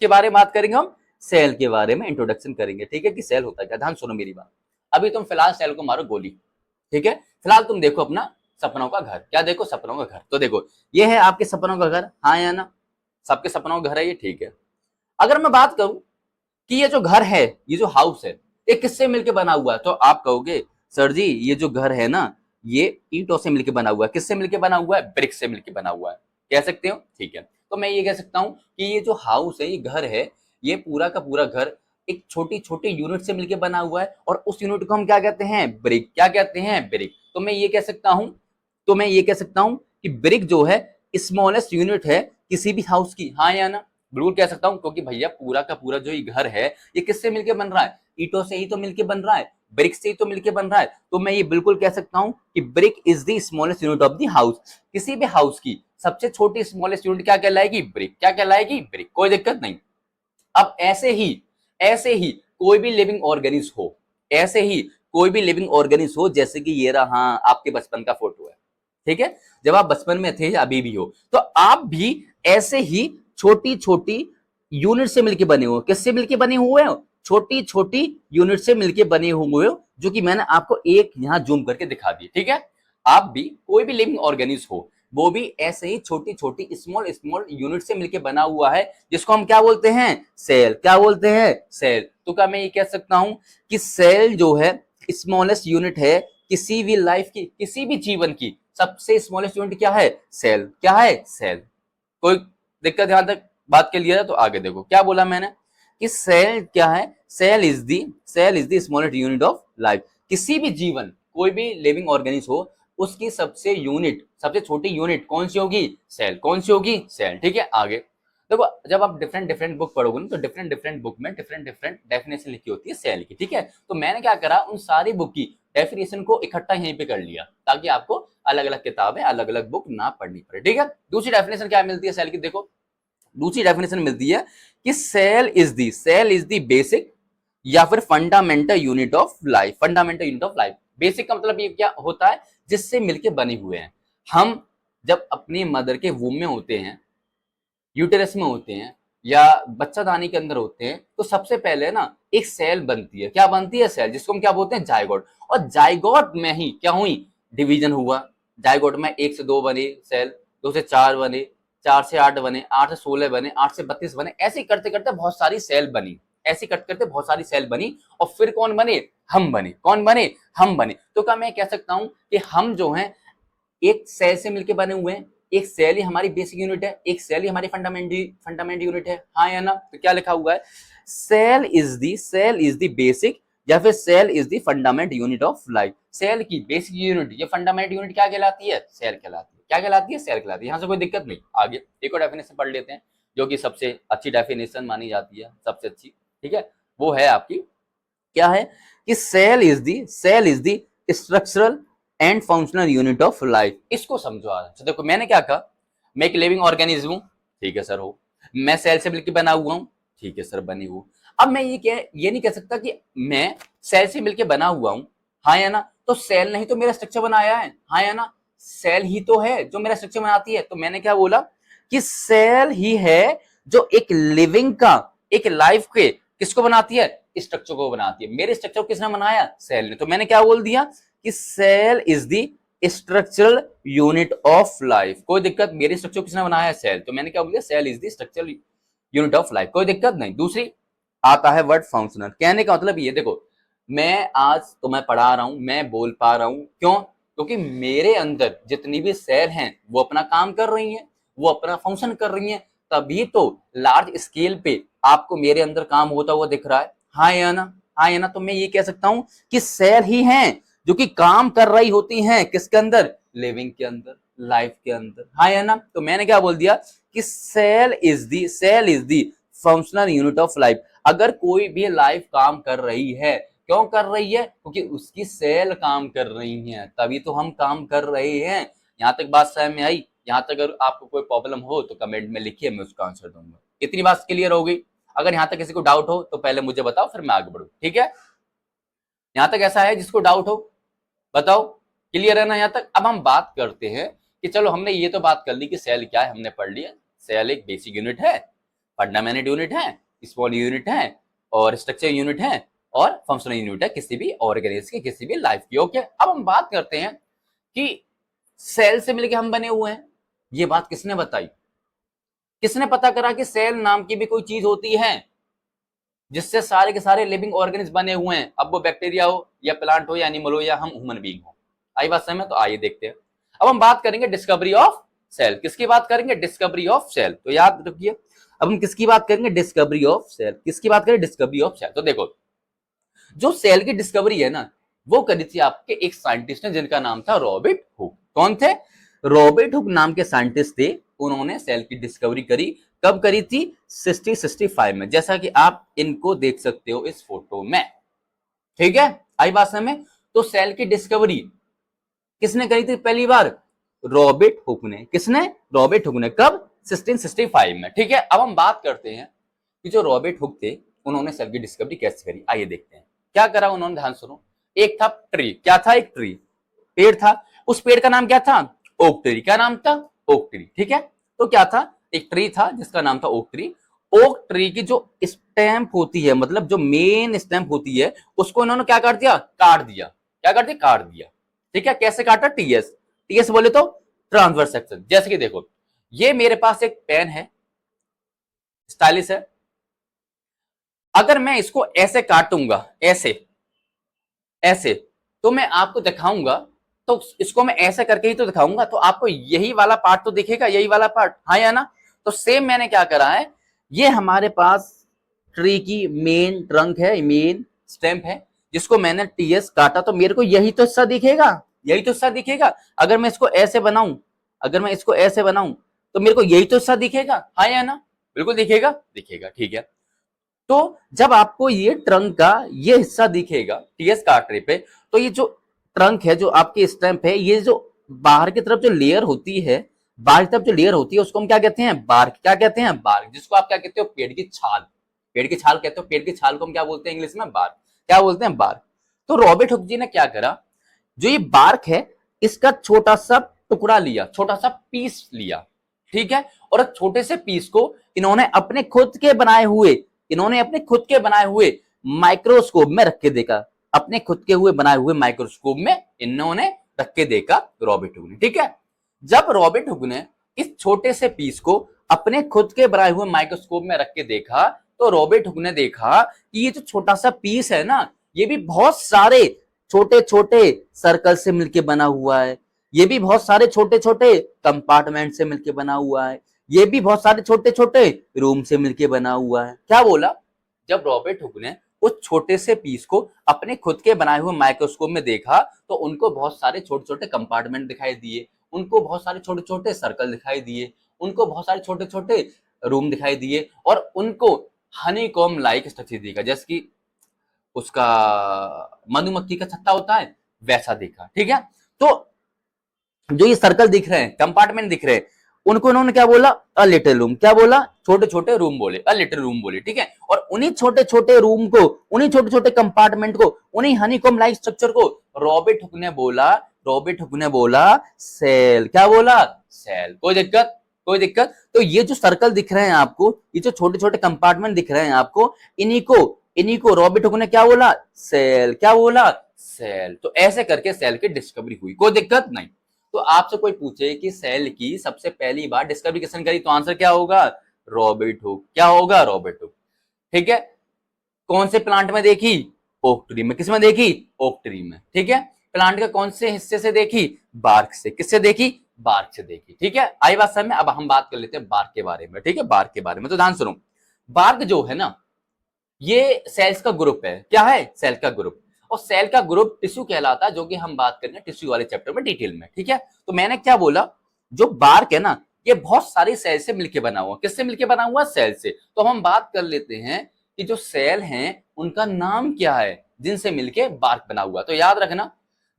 के बारे में बात करेंगे, हम सेल के बारे में इंट्रोडक्शन करेंगे, ठीक है, कि सेल होता है क्या। ध्यान सुनो मेरी बात। अभी तुम फिलहाल सेल को मारो गोली, ठीक है। फिलहाल तुम देखो अपना सपनों का घर, क्या देखो, सपनों का घर। तो देखो ये है आपके सपनों का घर, हाँ या ना, सबके सपनों का घर है ये, ठीक है। अगर मैं बात करूं कि ये जो घर है, ये जो हाउस है, ये किससे मिलके बना हुआ है, तो आप कहोगे सर जी ये जो घर है ना, ये ईंटों से मिलके बना हुआ है। किससे मिलके बना हुआ है, ब्रिक से मिलके बना हुआ है, कह सकते हो, ठीक है। तो मैं ये कह सकता हूं कि ये जो हाउस है, ये घर है, ये पूरा का पूरा घर एक छोटी छोटी यूनिट से मिलके बना हुआ है, और उस यूनिट को हम क्या कहते हैं, ब्रिक। क्या कहते हैं, ब्रिक। तो मैं ये कह सकता हूं, कि ब्रिक जो है स्मॉलेस्ट यूनिट है किसी भी हाउस की, हाँ या ना, बिल्कुल कह सकता हूं, क्योंकि भैया पूरा का पूरा जो ये घर है, ये किससे मिलके बन रहा है, ईंटों से ही तो मिलके बन रहा है, ब्रिक से ही तो मिलके बन रहा है। तो मैं ये बिल्कुल कह सकता हूं कि brick is the smallest unit of the house. किसी भी हाउस की सबसे छोटी स्मॉलेस्ट यूनिट क्या कहलाएगी, ब्रिक। क्या कहलाएगी, ब्रिक, कोई दिक्कत नहीं। अब ऐसे ही कोई भी लिविंग ऑर्गेनिज्म हो, ऐसे ही कोई भी लिविंग ऑर्गेनिज्म हो, जैसे कि ये रहा आपके बचपन का फोटो है, ठीक है, जब आप बचपन में थे या अभी भी हो, तो आप भी ऐसे ही छोटी छोटी यूनिट से मिलके बने हो। किससे मिलके बने हुए हो, छोटी छोटी यूनिट से मिलके बने हुए हो, जो कि मैंने आपको एक यहां जूम करके दिखा दी, ठीक है। आप भी कोई भी लिविंग ऑर्गेनिज्म हो, वो भी ऐसे ही छोटी छोटी स्मॉल स्मॉल यूनिट से मिलके बना हुआ है, जिसको हम क्या बोलते हैं, सेल। क्या बोलते हैं, सेल। तो क्या मैं ये कह सकता हूं कि सेल जो है स्मॉलेस्ट यूनिट है किसी भी लाइफ की, किसी भी जीवन की सबसे स्मॉलेस्ट यूनिट क्या है, सेल। क्या है, सेल। कोई दिक्कत यहां तक बात क्लियर है। तो आगे देखो क्या बोला मैंने, कि सेल क्या है, cell is the smallest unit of life. किसी भी जीवन, कोई भी लिविंग ऑर्गेनिज्म हो, उसकी सबसे छोटी यूनिट कौन सी होगी, सेल। कौन सी होगी, सेल, ठीक है। आगे देखो, जब आप डिफरेंट डिफरेंट बुक पढ़ोगे ना, तो डिफरेंट डिफरेंट बुक में डिफरेंट डिफरेंट डेफिनेशन लिखी होती है सेल की, ठीक है। तो मैंने क्या करा, उन सारी बुक की डेफिनेशन को इकट्ठा यहीं पे कर लिया, ताकि आपको अलग अलग किताबें, अलग अलग बुक ना पढ़नी पड़े, ठीक है। दूसरी डेफिनेशन क्या मिलती है सेल की, देखो दूसरी डेफिनेशन मिलती है कि सेल इज द बेसिक या फिर fundamental unit of life. Fundamental unit of life, basic का मतलब ये क्या होता है, जिससे मिलके बने हुए हैं हम। जब अपनी मदर के वूम में होते हैं, यूटेरस में होते हैं, या बच्चा दानी के अंदर होते हैं, तो सबसे पहले ना एक सेल बनती है। क्या बनती है, सेल, जिसको हम क्या बोलते हैं, जायगोट। और जायगोट में ही क्या हुई, डिवीजन हुआ। जायगोट में 1 से 2 बने सेल, 2 से 4 बने, 4 से 8 बने, 8 से 16 बने, 8 से 32 बने, ऐसे करते करते बहुत सारी सेल बनी। ऐसे करते करते बहुत सारी सेल बनी, और फिर कौन बने, हम बने। कौन बने, हम बने। तो क्या मैं कह सकता हूं कि हम जो हैं एक सेल से मिलके बने हुए हैं। एक सेल ही हमारी बेसिक यूनिट है, एक सेल ही हमारी फंडामेंट यूनिट है, हाँ या ना। तो क्या लिखा हुआ है, सेल इज द बेसिक या फिर cell is the fundament unit of life. Cell की बेसिक यूनिट, ये फंडामेंट यूनिट क्या कहलाती है, सेल कहलाती है। क्या कहलाती है, सेल कहलाती है। यहां से कोई दिक्कत नहीं। आगे एक और डेफिनेशन पढ़ लेते हैं, जो कि सबसे अच्छी डेफिनेशन मानी जाती है, सबसे अच्छी, ठीक है। वो है आपकी, क्या है, कि cell is the structural and functional unit of life. इसको समझो आज। तो देखो मैंने क्या कहा, मैं एक लिविंग ऑर्गेनिज्म हूं, ठीक है सर हो। मैं सेल से मिलकर बना हुआ हूं, ठीक है सर बनी हूं। अब मैं ये नहीं कह सकता कि मैं सेल से मिलकर बना हुआ हूं, हाँ या ना। तो सेल नहीं तो मेरा स्ट्रक्चर बनाया है, हाँ या ना। सेल ही तो है जो मेरा स्ट्रक्चर बनाती है। तो मैंने क्या बोला कि सेल ही है जो एक लिविंग का, एक लाइफ के किसको बनाती है, स्ट्रक्चर को बनाती है। मेरे स्ट्रक्चर को किसने बनाया, सेल ने। तो मैंने क्या बोल दिया कि cell is the structural unit of life. कोई दिक्कत, मेरे स्ट्रक्चर किसने बनाया है, सेल। तो मैंने क्या बोल दिया, cell is the structural unit of life, कोई दिक्कत नहीं। दूसरी आता है वर्ड फंक्शनल। कहने का मतलब ये देखो, मैं आज तुम्हें पढ़ा रहा हूं, मैं बोल पा रहा हूं, क्यों, क्योंकि मेरे अंदर जितनी भी सेल हैं वो अपना काम कर रही हैं, वो अपना फंक्शन कर रही हैं। तभी तो लार्ज स्केल पे आपको मेरे अंदर काम होता हुआ दिख रहा है, हाँ या ना। हाँ या ना। तो मैं ये कह सकता हूं कि सेल ही हैं जो कि काम कर रही होती हैं किसके अंदर, लिविंग के अंदर, लाइफ के अंदर, हाँ या ना। तो मैंने क्या बोल दिया कि cell is the functional unit of life. अगर कोई भी लाइफ काम कर रही है, क्यों कर रही है, क्योंकि उसकी सेल काम कर रही है, तभी तो हम काम कर रहे हैं। यहां तक बात समझ में आई। यहां तक अगर आपको कोई प्रॉब्लम हो तो कमेंट में लिखिए, मैं उसका आंसर दूंगा। इतनी बात क्लियर हो गई। अगर यहां तक किसी को डाउट हो तो पहले मुझे बताओ, फिर मैं आगे बढ़ू, ठीक है। यहां तक ऐसा है जिसको डाउट हो, बताओ, क्लियर है ना यहां तक। अब हम बात करते हैं कि चलो हमने ये तो बात कर ली कि सेल क्या है, हमने पढ़ लिया। सेल एक बेसिक यूनिट है, फंडामेंटल यूनिट है, स्मॉल यूनिट है और स्ट्रक्चर यूनिट है और फंक्शनल यूनिट है किसी भी ऑर्गेनिज्म की, किसी भी लाइफ की। ओके, अब हम बात करते हैं कि सेल से मिलके हम बने हुए हैं। ये बात किसने बताई, किसने पता करा कि सेल नाम की भी कोई चीज होती है जिससे सारे के सारे लिविंग ऑर्गेनिज्म बने हुए हैं, अब वो बैक्टीरिया हो या प्लांट हो या एनिमल हो या हम ह्यूमन बीइंग हो। आई बात समझ में? तो आइए देखते हैं। अब हम बात करेंगे डिस्कवरी ऑफ सेल। किसकी बात करेंगे? Discovery of cell. तो याद रखिए, अब हम किसकी बात करेंगे? Discovery of cell. किसकी बात करें? Discovery of cell. तो देखो, जो सेल की डिस्कवरी है ना, वो करी थी आपके एक साइंटिस्ट ने जिनका नाम था रॉबर्ट हुक। कौन थे? रॉबर्ट हुक नाम के साइंटिस्ट थे। उन्होंने सेल की डिस्कवरी करी। कब करी थी? 65 में, जैसा कि आप इनको देख सकते हो इस फोटो में। ठीक है, आई बात समझ में? तो सेल की डिस्कवरी किसने करी थी पहली बार? रॉबर्ट हुक ने। किसने? रॉबर्ट हुक ने। कब? 1665 में। ठीक है, अब हम बात करते हैं कि जो रॉबर्ट हुक थे उन्होंने सेल की डिस्कवरी कैसे करी। आइए देखते हैं क्या करा उन्होंने। ध्यान सुनो। एक था ट्री। क्या था? एक ट्री, पेड़ था। उस पेड़ का नाम क्या था? Oak tree. क्या नाम था? Oak tree. ठीक है, तो क्या था? एक ट्री था जिसका नाम था ओक ट्री। ओक ट्री की जो स्टेम्प होती है, मतलब जो मेन स्टेम्प होती है, उसको इन्होंने क्या कर दिया? काट दिया। क्या कर दिया? काट दिया। ठीक है, कैसे काटा? टीएस। टीएस बोले तो ट्रांसवर्स सेक्शन। जैसे कि देखो, ये मेरे पास एक पेन है, स्टाइलिश है। अगर मैं इसको ऐसे काटूंगा, ऐसे ऐसे, तो मैं आपको दिखाऊंगा, तो इसको मैं ऐसे करके ही तो दिखाऊंगा, तो आपको यही वाला पार्ट तो दिखेगा, यही वाला पार्ट, हाँ या ना? तो सेम मैंने क्या करा है, ये हमारे पास ट्री की मेन ट्रंक है, मेन स्टेम्प है, जिसको मैंने टीएस काटा, तो मेरे को यही तो हिस्सा दिखेगा, यही तो हिस्सा दिखेगा। अगर मैं इसको ऐसे बनाऊं, अगर मैं इसको ऐसे बनाऊं, तो मेरे को यही तो हिस्सा दिखेगा, हाँ या ना? बिल्कुल दिखेगा, दिखेगा। ठीक है, तो जब आपको ये ट्रंक का ये हिस्सा दिखेगा टीएस काटने पे, तो ये जो ट्रंक है, जो आपकी स्टैम्प है, ये जो बाहर की तरफ जो लेयर होती है, बाहर की तरफ जो लेयर होती है, उसको हम क्या कहते हैं? बार्क। क्या कहते हैं? बार्क। जिसको आप क्या कहते हो? पेड़ की छाल। पेड़ की छाल कहते हो। पेड़ की छाल को हम क्या बोलते हैं इंग्लिश में? बार्क। क्या बोलते हैं? बार्क। तो रॉबर्ट हुक जी ने क्या करा, जो ये बार्क है, इसका छोटा सा टुकड़ा लिया, छोटा सा पीस लिया। ठीक है, और छोटे से पीस को इन्होंने अपने खुद के बनाए हुए, इन्होंने अपने खुद के बनाए हुए माइक्रोस्कोप में रख के देखा। अपने खुद के हुए बनाए हुए माइक्रोस्कोप में इन्होंने रख के देखा रॉबर्ट हुक ने। ठीक है, जब रॉबर्ट हुक ने इस छोटे से पीस को अपने खुद के बनाए हुए माइक्रोस्कोप में रख के देखा, तो रॉबर्ट हुक ने देखा कि ये जो छोटा सा पीस है ना, ये भी बहुत सारे छोटे छोटे सर्कल से मिलके बना हुआ है, ये भी बहुत सारे छोटे छोटे कंपार्टमेंट से मिलके बना हुआ है, ये भी बहुत सारे छोटे छोटे रूम से मिलके बना हुआ है। क्या बोला? जब रॉबर्ट हुक ने उस छोटे से पीस को अपने खुद के बनाए हुए माइक्रोस्कोप में देखा, तो उनको बहुत सारे छोटे छोटे कंपार्टमेंट दिखाई दिए, उनको बहुत सारे छोटे छोटे सर्कल दिखाई दिए, उनको बहुत सारे छोटे छोटे रूम दिखाई दिए, और उनको हनीकॉम लाइक स्ट्रक्चर दिखा, जैसे कि उसका मधुमक्खी का छत्ता होता है, वैसा देखा। ठीक है, तो जो ये सर्कल दिख रहे हैं, कंपार्टमेंट दिख रहे हैं, उनको उन्होंने क्या बोला? A little room. क्या बोला? छोटे छोटे रूम बोले, अ लिटिल रूम बोले। ठीक है, और उन्हीं छोटे छोटे रूम को, उन्हीं छोटे छोटे कंपार्टमेंट को, उन्हीं हनीकॉम लाइक स्ट्रक्चर को रॉबर्ट हुक ने बोला, रॉबर्ट हुक ने बोला सेल। क्या बोला? सेल। कोई दिक्कत? कोई दिक्कत? तो ये जो सर्कल दिख रहे हैं आपको, ये जो छोटे छोटे कंपार्टमेंट दिख रहे हैं आपको, इन्हीं को रॉबर्ट हुक ने क्या बोला? सेल। क्या बोला? सेल। तो ऐसे करके सेल की डिस्कवरी हुई। कोई दिक्कत नहीं। तो आपसे कोई पूछे कि सेल की सबसे पहली बार डिस्कवरी किसने करी, तो आंसर क्या होगा? Robert Hooke. क्या होगा? Robert Hooke. ठीक है, कौन से प्लांट में देखी? ओक ट्री में। किस में देखी? ओक ट्री में। ठीक है, प्लांट के कौन से हिस्से से देखी? बार्क से। किससे देखी? बार्क से देखी। ठीक है, आई बात समझ में? अब हम बात कर लेते हैं बार्क के बारे में। ठीक है, बार्क के बारे में तो ध्यान सुनो। बार्क जो है ना, ये सेल्स का ग्रुप है। क्या है? सेल का ग्रुप। और सेल का ग्रुप टिश्यू कहलाता है, जो कि हम बात करेंगे टिश्यू वाले चैप्टर में डिटेल में। ठीक है, तो मैंने क्या बोला, जो बार्क है ना, ये बहुत सारी सेल से मिलके बना हुआ। किससे मिलके बना हुआ? सेल से। तो हम बात कर लेते हैं कि जो सेल हैं उनका नाम क्या है जिनसे मिलके बार्क बना हुआ। तो याद रखना,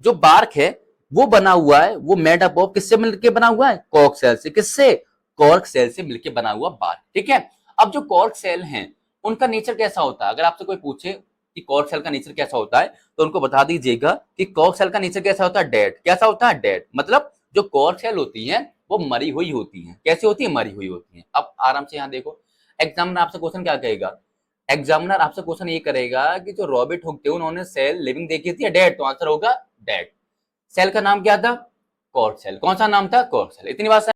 जो बार्क है वो बना हुआ है, वो मेड अप ऑफ किससे मिलके बना हुआ है? कॉर्क सेल से। किससे? कॉर्क सेल से मिलके बना हुआ बार्क। ठीक है, अब जो कॉर्क सेल हैं उनका नेचर कैसा होता है? अगर आपसे कोई पूछे कि कॉर्क सेल का नेचर कैसा होता है, तो उनको बता दीजिएगा कि कॉर्क सेल का नेचर कैसा होता है? डेड। कैसा होता है? डेड। मतलब जो कॉर्क सेल होती हैं वो मरी हुई होती हैं। कैसी होती है? मरी हुई होती हैं। अब आराम से यहाँ देखो, एग्जामिनर आपसे क्वेश्चन क्या कहेगा, एग्जामिनर आपसे क्वेश्चन ये करेगा कि जो रॉबर्ट हुक थे उन्होंने सेल लिविंग देखी थी या डेड, तो आंसर होगा डेड। सेल का नाम क्या था, कॉर्क सेल। कौन सा नाम था, कॉर्क सेल। इतनी बात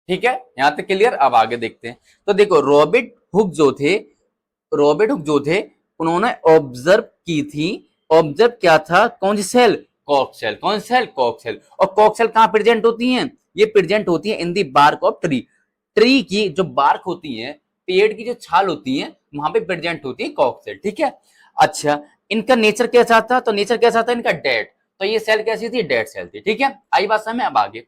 ठीक है, यहां तक क्लियर। अब आगे देखते हैं। तो देखो रॉबर्ट हुक जो थे उन्होंने ऑब्जर्व की थी, ऑब्जर्व क्या था, कौन सी सेल, कॉर्क सेल। कौन सी सेल, कॉर्क सेल। और कॉर्क सेल कहां प्रेजेंट होती हैं, ये प्रेजेंट होती है in the bark of tree. Tree की जो बार्क होती है, पेड़ की जो छाल होती है, वहां पे प्रेजेंट होती है कॉर्क सेल। ठीक है, अच्छा इनका नेचर कैसा था, तो नेचर कैसा था इनका, डेड। तो ये सेल कैसी थी, डेड सेल थी। ठीक है, आई बात समझ में। अब आगे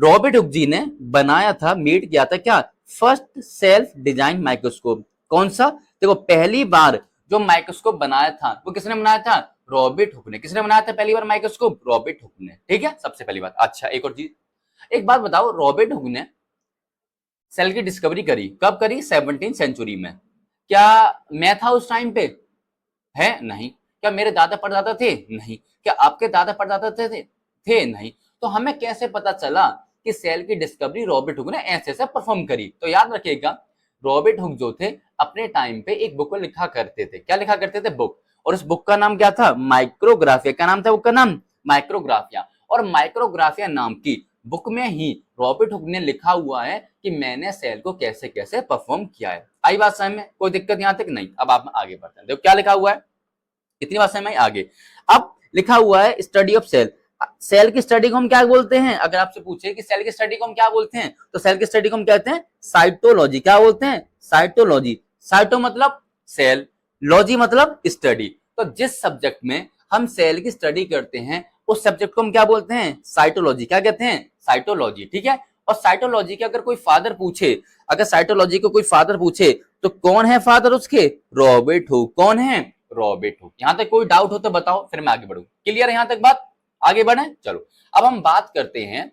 रॉबर्ट हुक जी ने बनाया था, मेड किया था क्या, फर्स्ट सेल्फ डिजाइन माइक्रोस्कोप। कौन सा, देखो पहली बार जो माइक्रोस्कोप बनाया था वो किसने बनाया था, रॉबर्ट हुक ने। किसने बनाया था पहली बार माइक्रोस्कोप, रॉबर्ट हुक ने। ठीक है, सबसे पहली बात। अच्छा एक और चीज, एक बात बताओ, रॉबर्ट हुक ने सेल की डिस्कवरी करी, कब करी, 17th सेंचुरी में। क्या मैं था उस टाइम पे, है नहीं। क्या मेरे दादा परदादा थे, नहीं। क्या आपके दादा परदादा थे नहीं। तो हमें कैसे पता चला कि सेल की डिस्कवरी रॉबर्ट हुक ने ऐसे ऐसे परफॉर्म करी। तो याद रखिएगा, रॉबर्ट हुक जो थे अपने टाइम पे एक बुक लिखा करते थे। क्या लिखा करते थे, बुक। और उस बुक का नाम क्या था, माइक्रोग्राफिया। क्या नाम था बुक का नाम, माइक्रोग्राफिया। और माइक्रोग्राफिया नाम की बुक में ही रॉबर्ट हुक ने लिखा हुआ है कि मैंने सेल को कैसे कैसे परफॉर्म किया है। आई बात समझ में, कोई दिक्कत यहां तक नहीं। अब आप आगे बढ़ते हैं, देखो क्या लिखा हुआ है, इतनी बात समझ में आगे। अब लिखा हुआ है स्टडी ऑफ सेल। सेल की स्टडी को हम क्या बोलते हैं, अगर आपसे पूछे कि सेल की स्टडी को हम क्या बोलते हैं, तो सेल की स्टडी को हम कहते हैं साइटोलॉजी। क्या बोलते हैं, साइटोलॉजी। साइटो मतलब सेल, लॉजी मतलब स्टडी। तो जिस सब्जेक्ट में हम सेल की स्टडी करते हैं उस सब्जेक्ट को हम क्या बोलते हैं, साइटोलॉजी। क्या कहते हैं, साइटोलॉजी। ठीक है, और साइटोलॉजी के अगर कोई फादर पूछे, अगर साइटोलॉजी को कोई फादर पूछे तो कौन है फादर उसके, रॉबर्ट हुक। कौन है, रॉबर्ट हुक। यहां तक कोई डाउट हो तो बताओ, फिर मैं आगे बढ़ू। क्लियर है यहां तक बात, आगे बढ़े। चलो अब हम बात करते हैं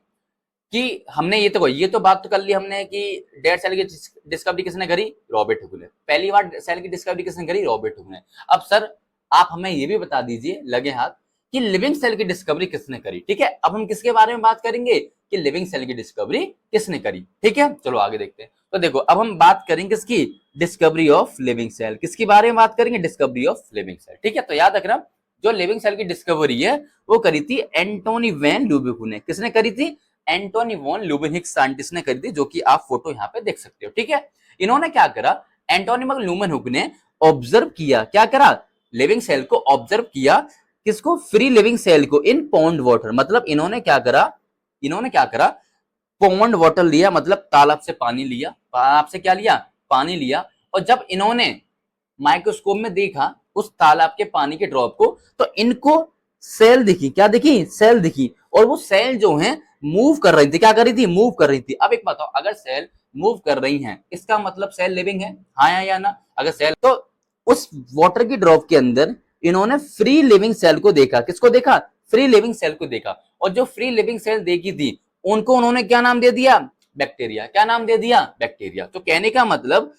कि हमने ये तो बात तो कर ली हमने कि डेड सेल की डिस्कवरी किसने करी, रॉबर्ट हुक ने। पहली बार सेल की डिस्कवरी किसने करी, रॉबर्ट हुक ने। अब सर आप हमें ये भी बता दीजिए लगे हाथ कि लिविंग सेल की डिस्कवरी किसने करी। ठीक है, अब हम किसके बारे में बात करेंगे कि लिविंग सेल की डिस्कवरी किसने करी। ठीक है, चलो आगे देखते हैं। तो देखो अब हम बात करेंगे किसकी, डिस्कवरी ऑफ लिविंग सेल। किसके बारे में बात करेंगे, डिस्कवरी ऑफ लिविंग सेल। ठीक है, तो याद रखना जो लिविंग सेल की डिस्कवरी है वो करी थी एंटोनी वैन ल्यूबिक ने। किसने करी थी, एंटोनी वॉन ल्यूमेनहिक साइंटिस्ट ने करी थी, जो कि आप फोटो यहाँ पे देख सकते हो। ठीक है, इन्होंने क्या करा, एंटोनी ल्यूमेनहुक ने ऑब्जर्व किया, क्या करा, लिविंग सेल को ऑब्जर्व किया। किसको, फ्री लिविंग सेल को इन पॉन्ड वाटर। मतलब इन्होंने क्या करा, पॉन्ड वाटर लिया, मतलब तालाब से पानी लिया, तालाब से क्या लिया, पानी लिया। और जब इन्होंने माइक्रोस्कोप में देखा उस तालाब के पानी के ड्रॉप को, तो इनको सेल दिखी। क्या दिखी, सेल दिखी। और वो सेल जो है मूव कर रही थी। क्या कर रही थी, मूव कर रही थी। अब एक बताओ, अगर सेल मूव कर रही हैं इसका मतलब सेल लिविंग है, हाँ या ना। अगर सेल, तो उस वाटर की ड्रॉप के अंदर इन्होंने फ्री लिविंग सेल को देखा। किसको देखा, फ्री लिविंग सेल को देखा। और जो फ्री लिविंग सेल देखी थी उनको उन्होंने क्या नाम दे दिया, बैक्टीरिया। क्या नाम दे दिया, बैक्टीरिया। तो कहने का मतलब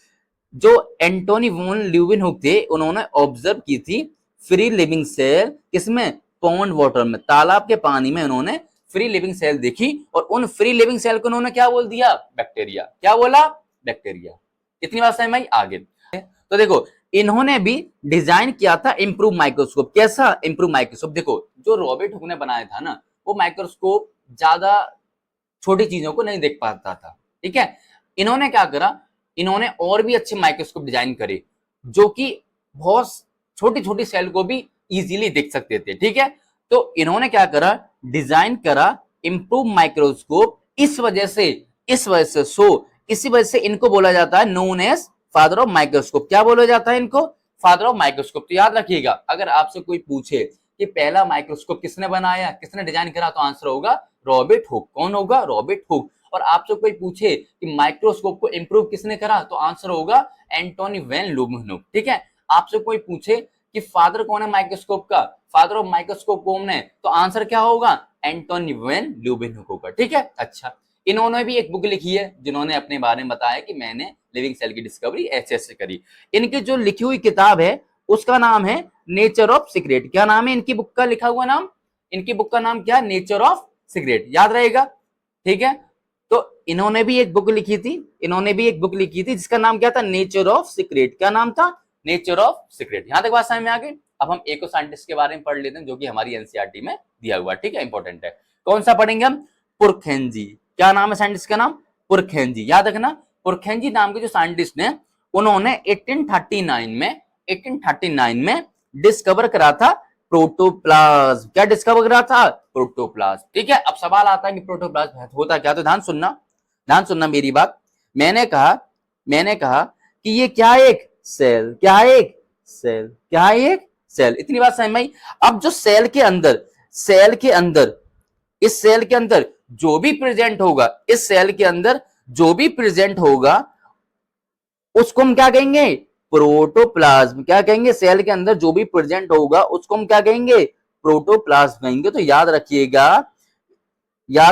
जो एंटोनी वॉन ल्यूवेनहुक थे उन्होंने ऑब्जर्व की थी फ्री लिविंग सेल, किसमें, पॉन्ड वाटर में, तालाब के पानी में उन्होंने फ्री लिविंग सेल देखी। और उन फ्री लिविंग सेल को उन्होंने क्या बोल दिया, बैक्टीरिया। क्या बोला, बैक्टीरिया। इतनी बात समझ में आई, आगे। तो देखो इन्होंने भी डिजाइन किया था इंप्रूव माइक्रोस्कोप। कैसा, इंप्रूव माइक्रोस्कोप। देखो जो रॉबर्ट हुक ने बनाया था ना, वो माइक्रोस्कोप ज्यादा छोटी चीजों को नहीं देख पाता था। ठीक है, इन्होंने क्या करा, इन्होंने और भी अच्छे माइक्रोस्कोप डिजाइन करे जो कि बहुत छोटी छोटी सेल को भी इजीली देख सकते थे। ठीक है, तो इन्होंने क्या करा, डिजाइन करा इंप्रूव माइक्रोस्कोप। इसी वजह से इनको बोला जाता है known as father of microscope. क्या बोला जाता है इनको, फादर ऑफ माइक्रोस्कोप। तो याद रखिएगा, अगर आपसे कोई पूछे कि पहला माइक्रोस्कोप किसने बनाया, किसने डिजाइन करा, तो आंसर होगा रॉबर्ट हुक। कौन होगा, रॉबर्ट हुक। और आपसे कोई पूछे कि माइक्रोस्कोप को इंप्रूव किसने करा, तो आंसर होगा एंटोनी वैन ल्यूमेनहुक। ठीक है, आपसे कोई पूछे कि फादर कौन है माइक्रोस्कोप का, फादर ऑफ माइक्रोस्कोप कौन है, तो आंसर क्या होगा, एंटोनी वैन ल्यूमेनहुक होगा। ठीक है, अच्छा इन्होंने भी एक बुक लिखी है जिन्होंने अपने बारे में बताया कि मैंने लिविंग सेल की डिस्कवरी ऐसे ऐसे करी। इनकी जो लिखी हुई किताब है उसका नाम है नेचर ऑफ सीक्रेट। क्या नाम है इनकी बुक का, लिखा हुआ नाम, इनकी बुक का नाम क्या, नेचर ऑफ सीक्रेट। याद रहेगा, ठीक है। तो इन्होंने भी एक बुक लिखी थी, जिसका नाम क्या था, नेचर ऑफ सीक्रेट। क्या नाम था, नेचर ऑफ सीक्रेट। यहां तक बात समझ में आ गई। अब हम एक साइंटिस्ट के बारे में पढ़ लेते हैं जो कि हमारी एनसीईआरटी में दिया हुआ, ठीक है, इंपॉर्टेंट है। कौन सा पढ़ेंगे हम, पुरखेंजी। क्या नाम है साइंटिस्ट का नाम, पुरखेंजी। याद रखना, पुरखेंजी नाम के जो साइंटिस्ट ने, उन्होंने 1839 में डिस्कवर करा था प्रोटोप्लाज्म। क्या डिस्कवर करा था, प्रोटोप्लाज्म। ठीक है, अब सवाल आता है कि प्रोटोप्लाज्म होता क्या, तो ध्यान सुनना मेरी बात। मैंने कहा कि ये क्या है, एक सेल। क्या है, एक सेल। क्या है, एक सेल। इतनी बात समझ में आई। अब जो सेल के अंदर इस सेल के अंदर जो भी प्रेजेंट होगा, इस सेल के अंदर जो भी प्रेजेंट होगा उसको हम क्या कहेंगे, प्रोटोप्लाज्म। क्या कहेंगे, सेल के अंदर जो भी प्रेजेंट होगा उसको हम क्या कहेंगे, प्रोटोप्लाज्म कहेंगे। तो याद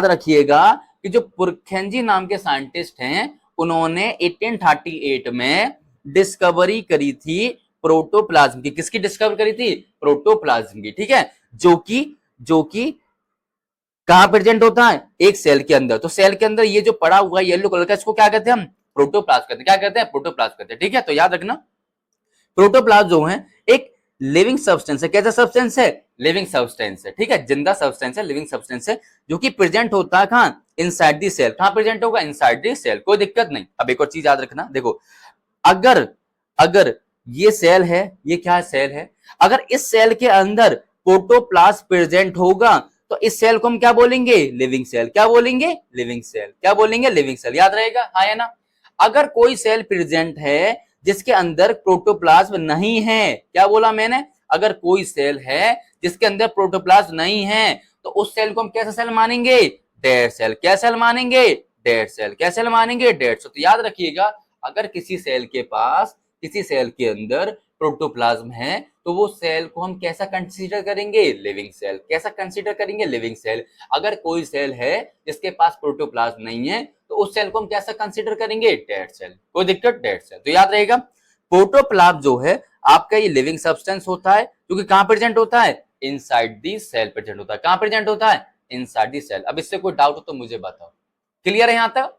रखिएगा कि जो पुरखेंजी नाम के साइंटिस्ट हैं, उन्होंने 1838 में डिस्कवरी करी थी प्रोटोप्लाज्म की। किसकी डिस्कवर करी थी, प्रोटोप्लाज्म की। ठीक है, जो कि कहां प्रेजेंट होता है, एक सेल के अंदर। तो सेल के अंदर ये जो पड़ा हुआ है येलो कलर का, इसको क्या कहते हैं हम, प्रोटोप्लाज्म कहते हैं। क्या कहते हैं, प्रोटोप्लाज्म कहते हैं। ठीक है, तो याद रखना, प्रोटोप्लाज्म जो है एक लिविंग सब्सटेंस है। कैसा सब्सटेंस है, लिविंग सब्सटेंस है। ठीक है, जिंदा सब्सटेंस है, लिविंग सब्सटेंस है, जो कि प्रेजेंट होता है कहां, इनसाइड दी सेल। कहां प्रेजेंट होगा, इनसाइड दी सेल। कोई दिक्कत नहीं। अब एक और चीज याद रखना, देखो, अगर अगर ये सेल है, ये क्या सेल है, अगर इस सेल के अंदर प्रोटोप्लाज्म प्रेजेंट होगा तो इस सेल को हम क्या बोलेंगे, लिविंग सेल। क्या बोलेंगे, लिविंग सेल। क्या बोलेंगे, लिविंग सेल। याद रहेगा, हाँ या ना। अगर कोई सेल प्रेजेंट है जिसके अंदर प्रोटोप्लाज्म नहीं है, क्या बोला मैंने, अगर कोई सेल है जिसके अंदर प्रोटोप्लाज्म नहीं है तो उस सेल को हम कैसा सेल मानेंगे, डेड सेल। क्या सेल मानेंगे, डेड सेल। क्या सेल मानेंगे, डेड सेल। तो याद रखिएगा, अगर किसी सेल के अंदर प्रोटोप्लाज्म है तो वो सेल को हम कैसा कंसीडर करेंगे, लिविंग सेल। कैसा कंसीडर करेंगे, लिविंग सेल। अगर कोई सेल है जिसके पास प्रोटोप्लाज्म नहीं है तो उस सेल को हम कैसा कंसीडर करेंगे, डेड सेल। कोई दिक्कत, डेड सेल। तो याद रहेगा, प्रोटोप्लाज्म जो है आपका ये लिविंग सब्सटेंस होता है, जो कि कहां प्रेजेंट होता है, इनसाइड दी सेल प्रेजेंट होता है। कहां प्रेजेंट होता है, इनसाइड दी सेल। अब इससे कोई डाउट हो तो मुझे बताओ। क्लियर है यहां तक,